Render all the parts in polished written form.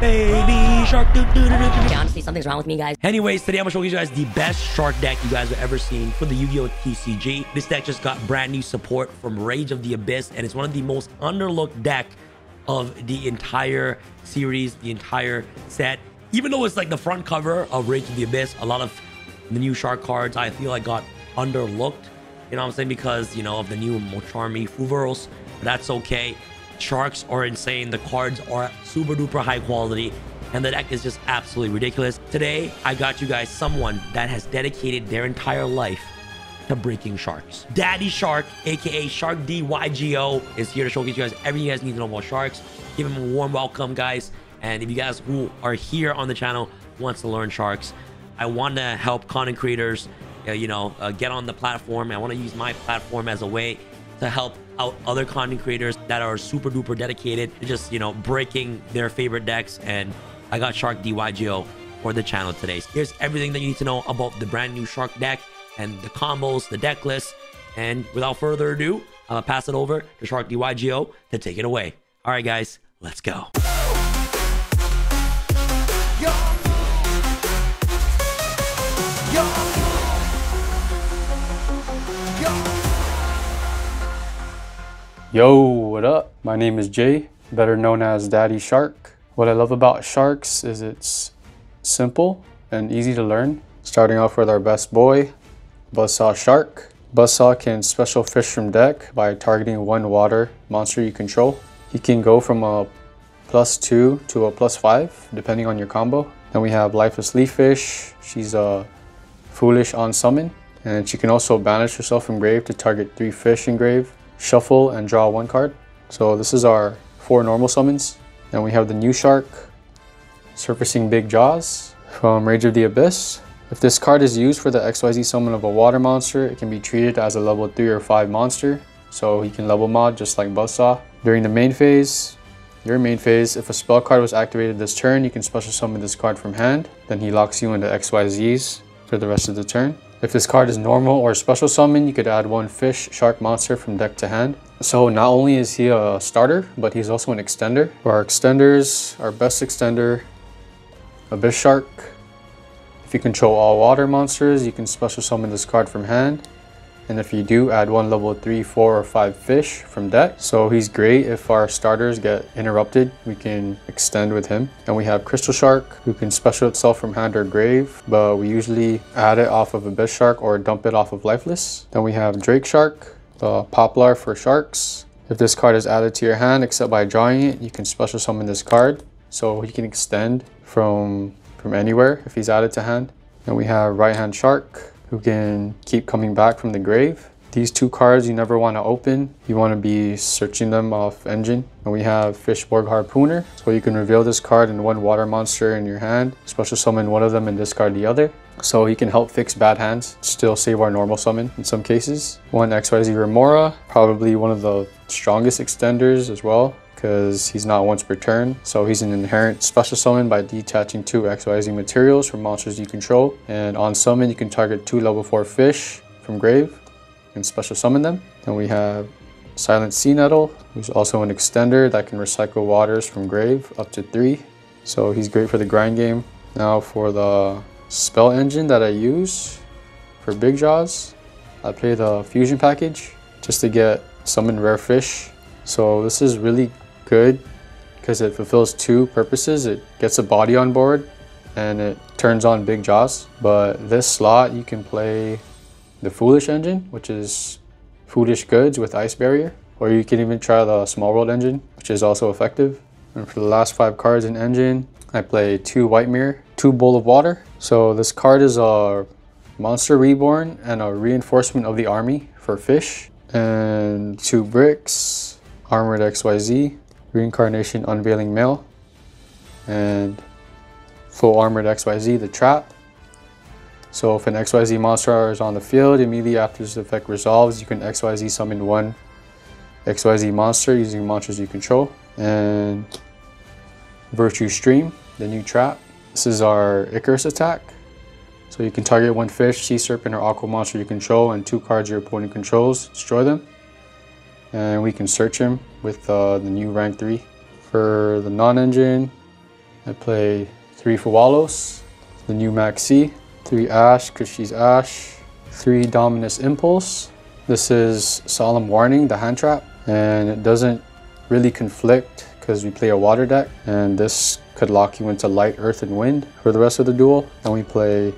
Baby shark. Yeah, honestly, something's wrong with me, guys. Anyways, today I'm gonna show you guys the best shark deck you guys have ever seen for the Yu-Gi-Oh! TCG. This deck just got brand new support from Rage of the Abyss, and it's one of the most underlooked deck of the entire series, the entire set. Even though it's like the front cover of Rage of the Abyss, a lot of the new shark cards I feel like got underlooked. You know what I'm saying? Because, you know, of the new Mocharmy Fuveros. But that's okay. Sharks are insane. The cards are super duper high quality. And the deck is just absolutely ridiculous. Today, I got you guys someone that has dedicated their entire life to breaking sharks. Daddy Shark, aka Shark DYGO, is here to showcase you guys everything you guys need to know about sharks. Give him a warm welcome, guys. And if you guys who are here on the channel wants to learn sharks, I want to help content creators get on the platform. I want to use my platform as a way to help out other content creators that are super duper dedicated to just, breaking their favorite decks. And I got Shark DYGO for the channel today. So here's everything that you need to know about the brand new shark deck and the combos, the deck list. And without further ado, I'm gonna pass it over to Shark DYGO to take it away. All right, guys, let's go. Yo, what up? My name is Jay, better known as Daddy Shark. What I love about sharks is it's simple and easy to learn. Starting off with our best boy, Buzzsaw Shark. Buzzsaw can special fish from deck by targeting one water monster you control. He can go from a +2 to a +5, depending on your combo. Then we have Lifeless Leaf Fish. She's a foolish on summon, and she can also banish herself from grave to target 3 fish in grave, shuffle, and draw 1 card. So this is our 4 normal summons. Then we have the new shark, Surfacing Big Jaws from Rage of the Abyss. If this card is used for the XYZ summon of a water monster, it can be treated as a level 3 or 5 monster, so he can level mod just like Buzzsaw. During the main phase, your main phase, if a spell card was activated this turn, you can special summon this card from hand. Then he locks you into XYZs for the rest of the turn. If this card is normal or special summon, you could add 1 fish shark monster from deck to hand. So not only is he a starter, but he's also an extender. For our extenders, our best extender, Abyss Shark. If you control all water monsters, you can special summon this card from hand. And if you do, add 1 level 3, 4, or 5 fish from deck. So he's great if our starters get interrupted, we can extend with him. And we have Crystal Shark, who can special itself from hand or grave, but we usually add it off of Abyss Shark or dump it off of Lifeless. Then we have Drake Shark, the Poplar for sharks. If this card is added to your hand, except by drawing it, you can special summon this card. So he can extend from anywhere if he's added to hand. Then we have Right Hand Shark, who can keep coming back from the grave. These 2 cards you never want to open. You want to be searching them off engine. And we have Fishborg Harpooner. So you can reveal this card and 1 water monster in your hand, special summon one of them and discard the other. So he can help fix bad hands, still save our normal summon in some cases. 1 XYZ Remora, probably one of the strongest extenders as well, because he's not once per turn. So he's an inherent special summon by detaching 2 XYZ materials from monsters you control. And on summon, you can target 2 level 4 fish from grave and special summon them. Then we have Silent Sea Nettle, who's also an extender that can recycle waters from grave up to 3. So he's great for the grind game. Now for the spell engine that I use for Big Jaws, I play the fusion package just to get summon rare fish. So this is really good because it fulfills 2 purposes. It gets a body on board and it turns on Big Jaws. But this slot you can play the Foolish engine, which is Foolish Goods with Ice Barrier, or you can even try the Small World engine, which is also effective. And for the last 5 cards in engine, I play 2 White Mirror, 2 Bowl of Water. So this card is a Monster Reborn and a Reinforcement of the Army for fish, and 2 bricks, Armored XYZ, Reincarnation Unveiling Male, and Full Armored XYZ, the Trap. So if an XYZ monster is on the field, immediately after this effect resolves, you can XYZ summon 1 XYZ monster using monsters you control. And Virtue Stream, the new Trap. This is our Icarus attack. So you can target 1 fish, sea serpent, or aqua monster you control, and 2 cards your opponent controls, destroy them. And we can search him with the new rank 3. For the non-engine, I play 3 Fuwalos, the new Maxi, 3 Ash, because she's Ash, 3 Dominus Impulse. This is Solemn Warning, the hand trap, and it doesn't really conflict because we play a water deck, and this could lock you into light, earth, and wind for the rest of the duel. And we play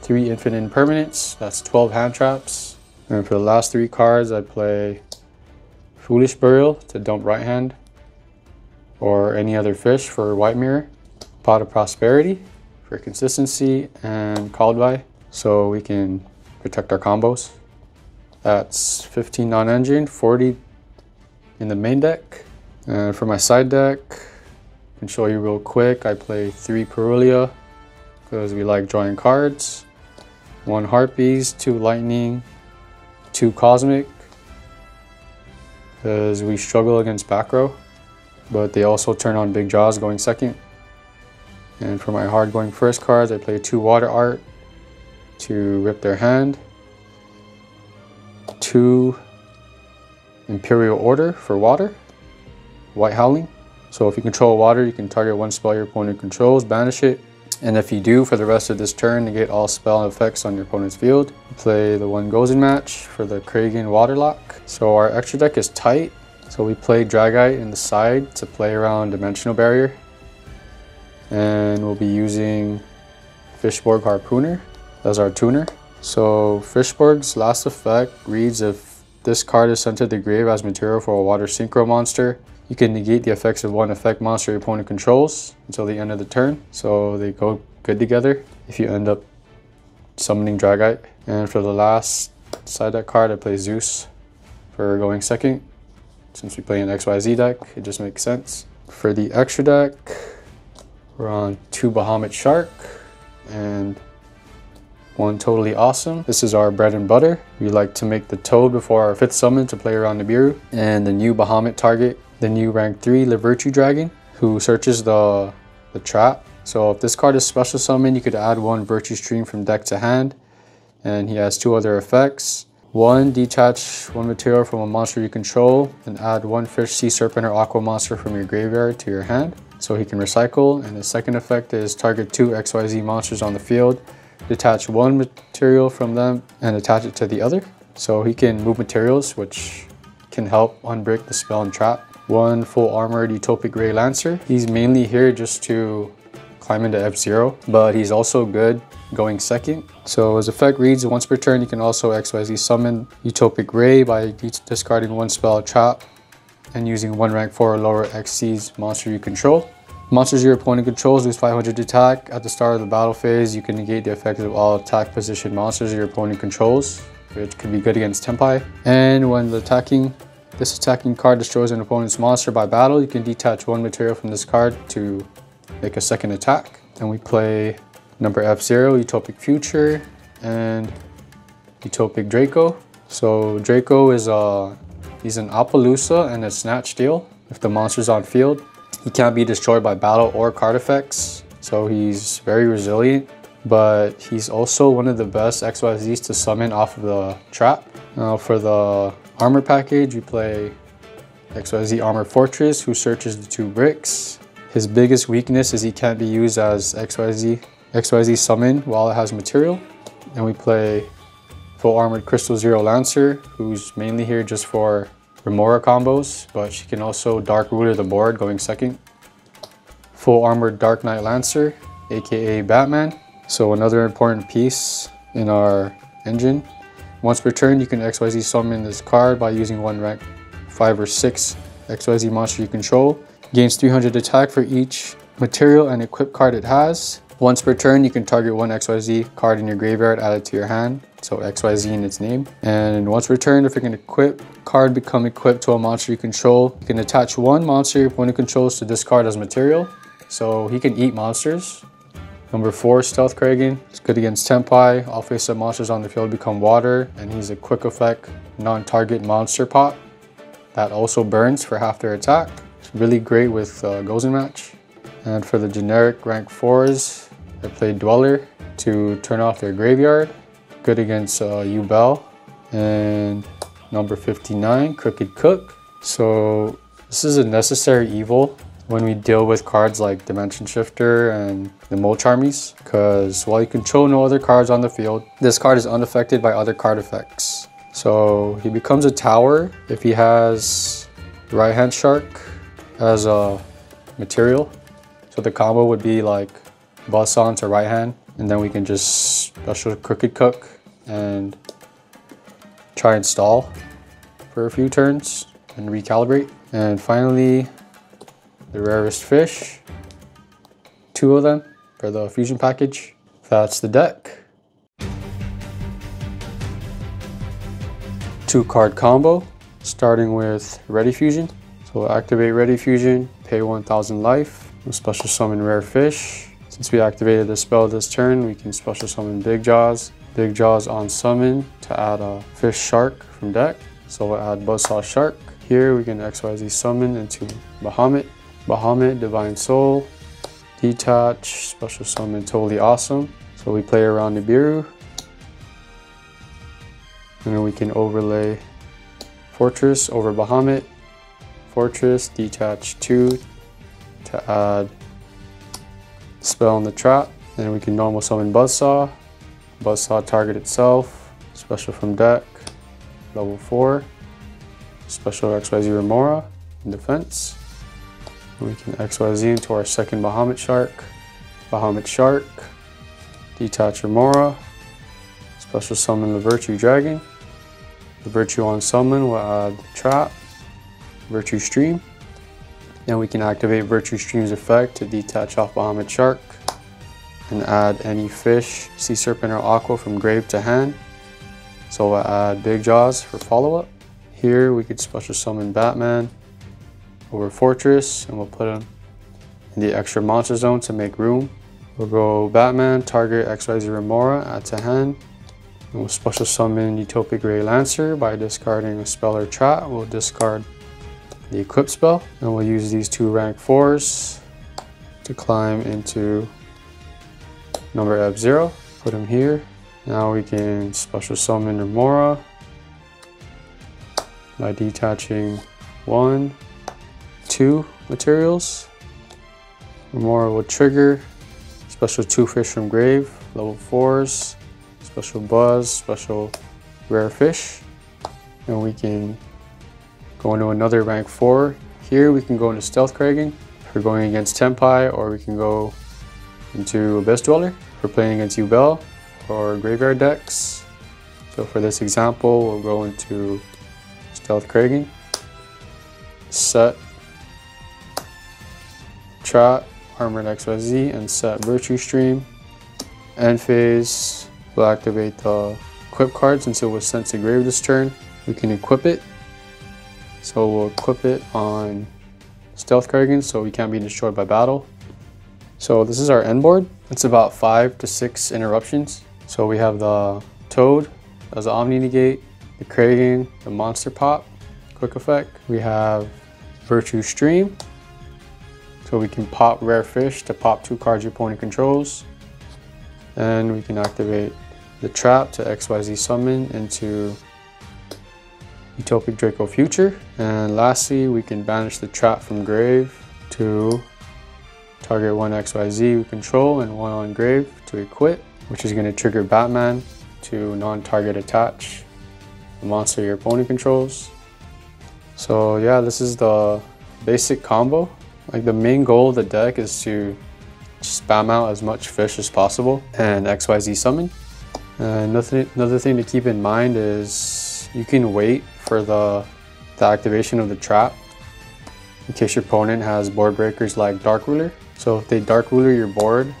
3 Infinite Impermanents, that's 12 hand traps. And for the last 3 cards, I play Foolish Burial to dump right hand, or any other fish for White Mirror, Pot of Prosperity for consistency, and Called By, so we can protect our combos. That's 15 non-engine, 40 in the main deck. And for my side deck, I can show you real quick. I play 3 Perulia because we like drawing cards, 1 Harpies, 2 Lightning, 2 Cosmic because we struggle against back row, but they also turn on big jaws going second. And for my hard going first cards, I play 2 Water Art to rip their hand, 2 Imperial Order for water, White Howling. So if you control water, you can target 1 spell your opponent controls, banish it. And if you do, for the rest of this turn, negate all spell effects on your opponent's field. You play the 1 Gozen Match for the Kragan Waterlock. So our extra deck is tight. So we play Dragite in the side to play around Dimensional Barrier. And we'll be using Fishborg Harpooner as our tuner. So Fishborg's last effect reads: if this card is sent to the grave as material for a water synchro monster, you can negate the effects of 1 effect monster your opponent controls until the end of the turn. So they go good together if you end up summoning Dragite. And for the last side deck card, I play Zeus for going second. Since we play an XYZ deck, it just makes sense. For the extra deck, we're on 2 Bahamut Shark and 1 Totally Awesome. This is our bread and butter. We like to make the Toad before our 5th summon to play around Nibiru. And the new Bahamut target, the new rank 3 Le Virtue Dragon, who searches the trap. So if this card is special summon, you could add 1 Virtue Stream from deck to hand. And he has 2 other effects. 1, detach 1 material from a monster you control and add 1 fish, sea serpent, or aqua monster from your graveyard to your hand, so he can recycle. And the second effect is target 2 XYZ monsters on the field, detach 1 material from them and attach it to the other, so he can move materials, which can help unbreak the spell and trap. 1 full armored Utopic Ray Lancer. He's mainly here just to climb into F0, but he's also good going second. So his effect reads: once per turn, you can also XYZ summon Utopic Ray by discarding 1 spell trap and using 1 rank 4 or lower XC's monster you control. Monsters your opponent controls lose 500 attack. At the start of the battle phase, you can negate the effects of all attack position monsters your opponent controls, which can be good against Tempai. And when this attacking card destroys an opponent's monster by battle, you can detach 1 material from this card to make a second attack. And we play number F0, Utopic Future, and Utopic Draco. So Draco is he's an Appaloosa and a Snatch Steal. If the monster's on field, he can't be destroyed by battle or card effects, so he's very resilient, but he's also one of the best XYZs to summon off of the trap. Now for the armor package, we play XYZ Armor Fortress, who searches the 2 bricks. His biggest weakness is he can't be used as XYZ summon while it has material. And we play full armored Crystal Zero Lancer, who's mainly here just for Remora combos, but she can also Dark Ruler the board going second. Full armored Dark Knight Lancer, aka Batman. So another important piece in our engine. Once per turn, you can XYZ summon this card by using 1 rank 5 or 6 XYZ monster you control. Gains 300 attack for each material and equip card it has. Once per turn, you can target 1 XYZ card in your graveyard, add it to your hand, so XYZ in its name. And once per turn, if you can equip card become equipped to a monster you control, you can attach 1 monster your opponent controls to this card as material, so he can eat monsters. Number 4, Stealth Kragan. It's good against Tempai. All face-up monsters on the field become water, and he's a quick effect non-target monster pot that also burns for half their attack. It's really great with Gozen Match. And for the generic rank 4s, I played Dweller to turn off their graveyard. Good against Yubel. And number 59, Crooked Cook. So this is a necessary evil when we deal with cards like Dimension Shifter and the Molcharmies, because while you control no other cards on the field, this card is unaffected by other card effects. So he becomes a tower if he has Right Hand Shark as a material. So the combo would be like Buzzsaw to Right Hand, and then we can just special Crooked Cook and try and stall for a few turns and recalibrate. And finally, the rarest fish, 2 of them for the fusion package. That's the deck. 2-card combo, starting with Ready Fusion. So we'll activate Ready Fusion, pay 1000 life, we'll special summon rare fish. Since we activated the spell this turn, we can special summon Big Jaws. Big Jaws on summon to add a fish shark from deck. So we'll add Buzzsaw Shark. Here we can XYZ summon into Bahamut. Bahamut, Divine Soul, detach, special summon Totally Awesome. So we play around Nibiru. And then we can overlay Fortress over Bahamut. Fortress, detach 2 to add spell on the trap. And we can normal summon Buzzsaw. Buzzsaw target itself, special from deck, level 4. Special XYZ Remora in defense. We can XYZ into our second Bahamut Shark. Bahamut Shark, detach Remora, special summon the Virtue Dragon. The Virtue on summon will add Trap, Virtue Stream. Then we can activate Virtue Stream's effect to detach off Bahamut Shark and add any fish, Sea Serpent or Aqua from grave to hand. So we'll add Big Jaws for follow-up. Here we could special summon Batman over Fortress, and we'll put him in the extra monster zone to make room. We'll go Batman, target XYZ Remora, add to hand. And we'll special summon Utopic Grey Lancer by discarding a spell or trap. We'll discard the equip spell, and we'll use these 2 rank 4s to climb into number F0. Put him here. Now we can special summon Remora by detaching 1, 2 materials. Remora will trigger special 2 fish from grave, level 4s, special Buzz, special rare fish. And we can go into another rank 4. Here we can go into Stealth Kraken if we're going against Tenpai, or we can go into Abyss Dweller if we're playing against Yubel or graveyard decks. So for this example, we'll go into Stealth Kraken, set Trap, Armored XYZ, and set Virtue Stream. End phase, we'll activate the equip card since it was sent to grave this turn. We can equip it. So we'll equip it on Stealth Kraken so we can't be destroyed by battle. So this is our end board. It's about 5 to 6 interruptions. So we have the Toad as the Omni Negate, the Kraken, the Monster Pop, quick effect. We have Virtue Stream, so we can pop rare fish to pop 2 cards your opponent controls. And we can activate the Trap to XYZ summon into Utopic Draco Future. And lastly, we can banish the Trap from grave to target 1 XYZ we control and 1 on grave to equip, which is going to trigger Batman to non-target attach the monster your opponent controls. So yeah, this is the basic combo. Like the main goal of the deck is to spam out as much fish as possible and XYZ summon. And another thing to keep in mind is you can wait for the activation of the trap in case your opponent has board breakers like Dark Ruler. So if they Dark Ruler your board,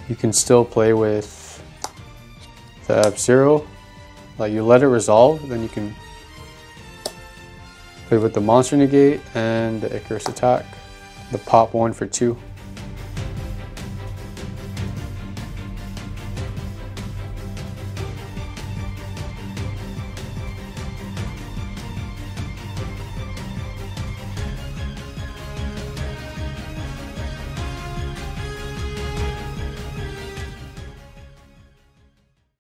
you can still play with the F0. Like you let it resolve, then you can play with the Monster Negate and the Icarus attack, the pop 1 for 2.